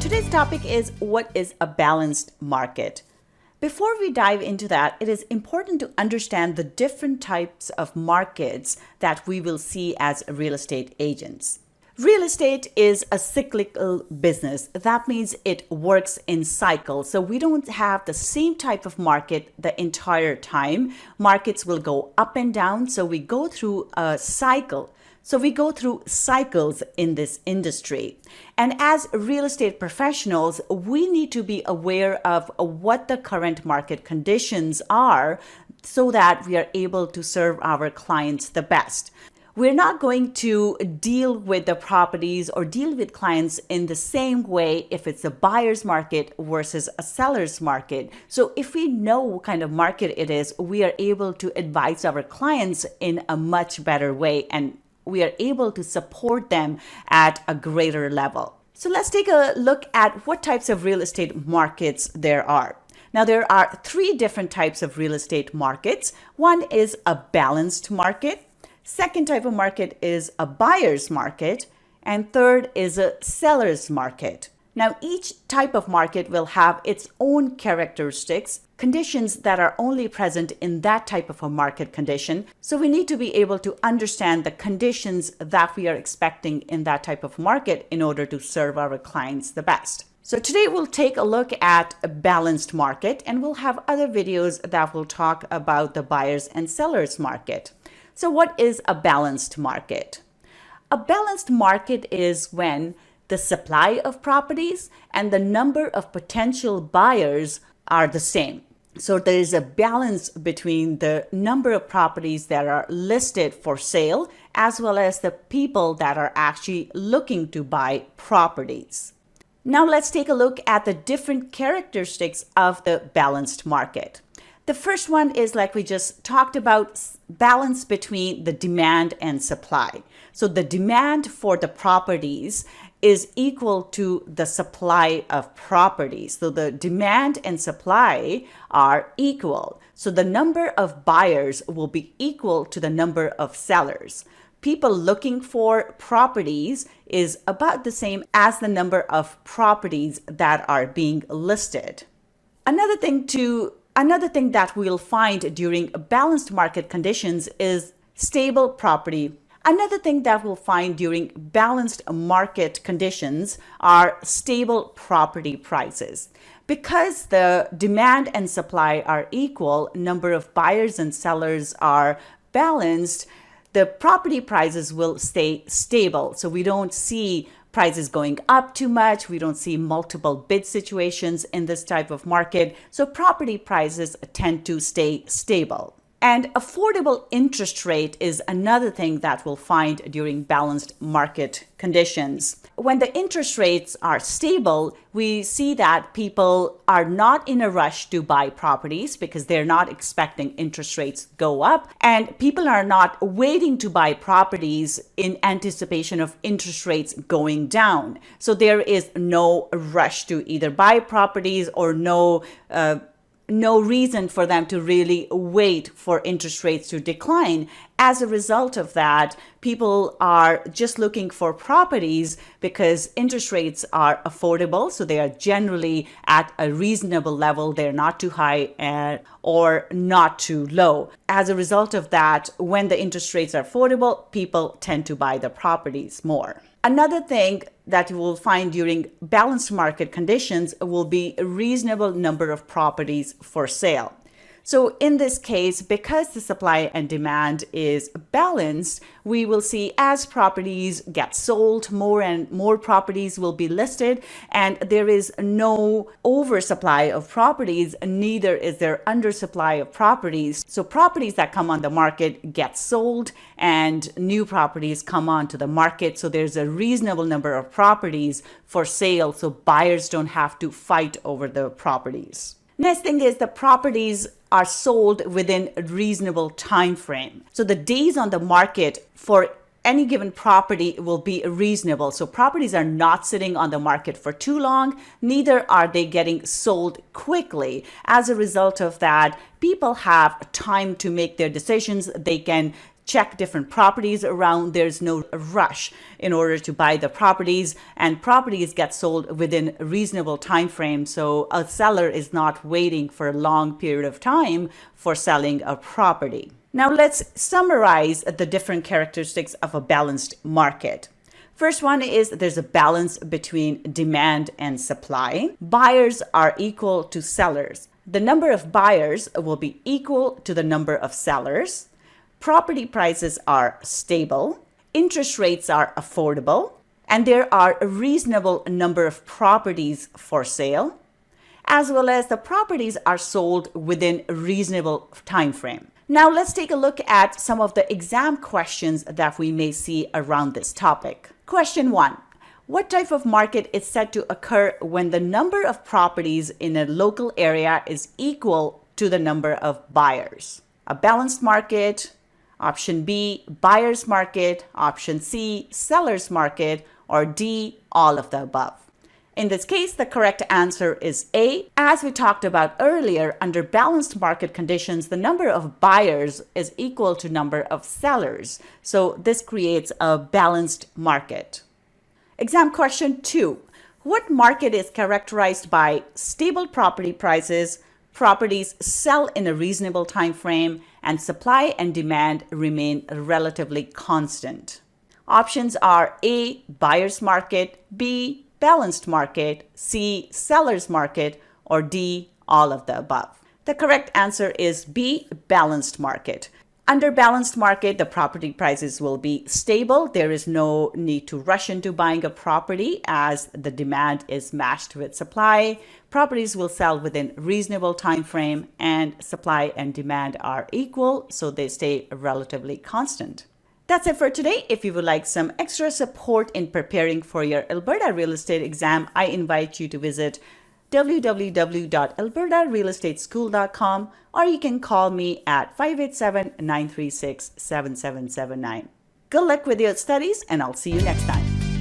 Today's topic is what is a balanced market? Before we dive into that, it is important to understand the different types of markets that we will see as real estate agents. Real estate is a cyclical business. That means it works in cycles. So we don't have the same type of market the entire time. Markets will go up and down. So we go through a cycle. So we go through cycles in this industry. And as real estate professionals, we need to be aware of what the current market conditions are so that we are able to serve our clients the best. We're not going to deal with the properties or deal with clients in the same way if it's a buyer's market versus a seller's market. So if we know what kind of market it is, we are able to advise our clients in a much better way, and we are able to support them at a greater level. So let's take a look at what types of real estate markets there are. Now, there are three different types of real estate markets. One is a balanced market. Second type of market is a buyer's market. And third is a seller's market. Now, each type of market will have its own characteristics, conditions that are only present in that type of a market condition. So we need to be able to understand the conditions that we are expecting in that type of market in order to serve our clients the best. So today we'll take a look at a balanced market, and we'll have other videos that will talk about the buyer's and seller's market. So what is a balanced market? A balanced market is when the supply of properties and the number of potential buyers are the same. So there is a balance between the number of properties that are listed for sale as well as the people that are actually looking to buy properties. Now let's take a look at the different characteristics of the balanced market. The first one is, like we just talked about, balance between the demand and supply. So the demand for the properties is equal to the supply of properties. So the demand and supply are equal. So the number of buyers will be equal to the number of sellers. People looking for properties is about the same as the number of properties that are being listed. Another thing that we'll find during balanced market conditions is stable property. Another thing that we'll find during balanced market conditions are stable property prices. Because the demand and supply are equal, number of buyers and sellers are balanced, the property prices will stay stable. So we don't see prices going up too much. We don't see multiple bid situations in this type of market. So property prices tend to stay stable. And affordable interest rate is another thing that we'll find during balanced market conditions. When the interest rates are stable, we see that people are not in a rush to buy properties because they're not expecting interest rates go up, and people are not waiting to buy properties in anticipation of interest rates going down. So there is no rush to either buy properties or no reason for them to really wait for interest rates to decline. As a result of that, people are just looking for properties because interest rates are affordable. So they are generally at a reasonable level. They're not too high or not too low. As a result of that, when the interest rates are affordable, people tend to buy the properties more. Another thing that you will find during balanced market conditions will be a reasonable number of properties for sale. So in this case, because the supply and demand is balanced, we will see as properties get sold, more and more properties will be listed, and there is no oversupply of properties, neither is there undersupply of properties. So properties that come on the market get sold and new properties come onto the market. So there's a reasonable number of properties for sale, so buyers don't have to fight over the properties. Next thing is the properties are sold within a reasonable time frame. So the days on the market for any given property will be reasonable. So properties are not sitting on the market for too long, neither are they getting sold quickly. As a result of that, people have time to make their decisions. They can check different properties around. There's no rush in order to buy the properties, and properties get sold within a reasonable time frame. So a seller is not waiting for a long period of time for selling a property. Now let's summarize the different characteristics of a balanced market. First one is there's a balance between demand and supply. Buyers are equal to sellers. The number of buyers will be equal to the number of sellers. Property prices are stable. Interest rates are affordable. And there are a reasonable number of properties for sale, as well as the properties are sold within a reasonable time frame. Now let's take a look at some of the exam questions that we may see around this topic. Question 1. What type of market is said to occur when the number of properties in a local area is equal to the number of buyers? A balanced market, option B, buyer's market, option C, seller's market, or D, all of the above. In this case, the correct answer is A. As we talked about earlier, under balanced market conditions, the number of buyers is equal to number of sellers. So this creates a balanced market. Exam question 2. What market is characterized by stable property prices, properties sell in a reasonable time frame, and supply and demand remain relatively constant? Options are A, buyer's market, B, balanced market, C, seller's market, or D, all of the above. The correct answer is B, balanced market. Under balanced market, the property prices will be stable. There is no need to rush into buying a property as the demand is matched with supply. Properties will sell within reasonable time frame, and supply and demand are equal, so they stay relatively constant. That's it for today. If you would like some extra support in preparing for your Alberta real estate exam, I invite you to visit www.albertarealestateschool.com, or you can call me at 587-936-7779. Good luck with your studies, and I'll see you next time.